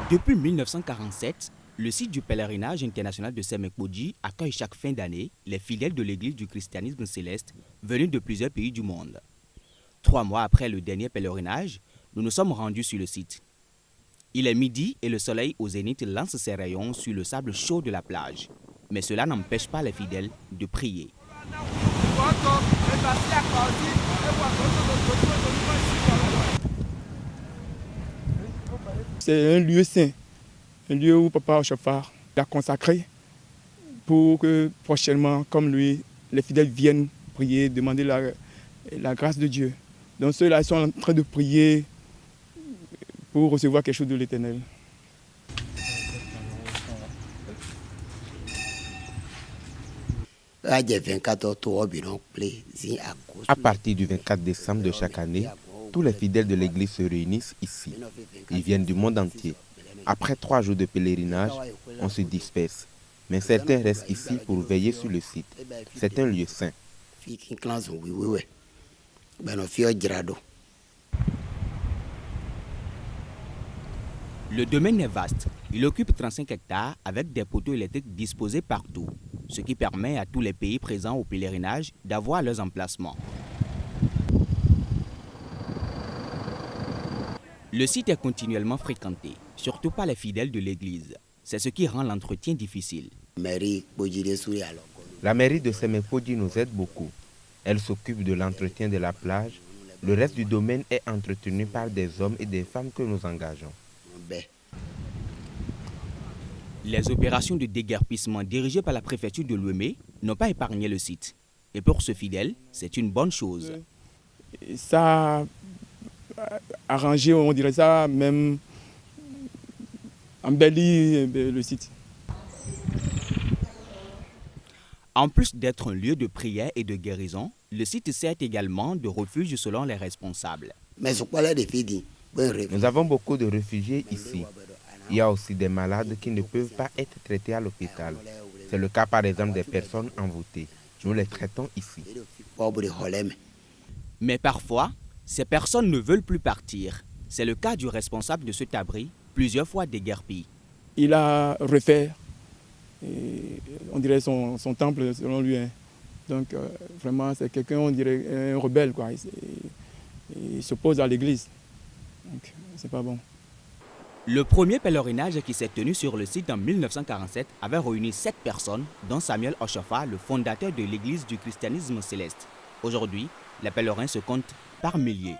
Depuis 1947, le site du pèlerinage international de Semekpodji accueille chaque fin d'année les fidèles de l'église du christianisme céleste venus de plusieurs pays du monde. 3 mois après le dernier pèlerinage, nous nous sommes rendus sur le site. Il est midi et le soleil au zénith lance ses rayons sur le sable chaud de la plage. Mais cela n'empêche pas les fidèles de prier. C'est un lieu saint, un lieu où Papa Ochofar l'a consacré pour que prochainement, comme lui, les fidèles viennent prier, demander la grâce de Dieu. Donc ceux-là sont en train de prier pour recevoir quelque chose de l'Éternel. À partir du 24 décembre de chaque année, tous les fidèles de l'église se réunissent ici. Ils viennent du monde entier. Après 3 jours de pèlerinage, on se disperse. Mais certains restent ici pour veiller sur le site. C'est un lieu saint. Le domaine est vaste. Il occupe 35 hectares avec des poteaux électriques disposés partout, ce qui permet à tous les pays présents au pèlerinage d'avoir leurs emplacements. Le site est continuellement fréquenté, surtout par les fidèles de l'église. C'est ce qui rend l'entretien difficile. La mairie de Semekpodji nous aide beaucoup. Elle s'occupe de l'entretien de la plage. Le reste du domaine est entretenu par des hommes et des femmes que nous engageons. Les opérations de déguerpissement dirigées par la préfecture de Lomé n'ont pas épargné le site. Et pour ce fidèle, c'est une bonne chose. Ça a arrangé, on dirait ça, même embelli le site. En plus d'être un lieu de prière et de guérison, le site sert également de refuge selon les responsables. Nous avons beaucoup de réfugiés ici. Il y a aussi des malades qui ne peuvent pas être traités à l'hôpital. C'est le cas par exemple des personnes envoûtées. Nous les traitons ici. Mais parfois, ces personnes ne veulent plus partir. C'est le cas du responsable de cet abri, plusieurs fois déguerpi. Il a refait, on dirait, son temple selon lui. Donc vraiment, c'est quelqu'un, on dirait, un rebelle, quoi. Il s'oppose à l'église. Donc c'est pas bon. Le premier pèlerinage qui s'est tenu sur le site en 1947 avait réuni 7 personnes, dont Samuel Ochofar, le fondateur de l'église du christianisme céleste. Aujourd'hui, les pèlerins se comptent par milliers.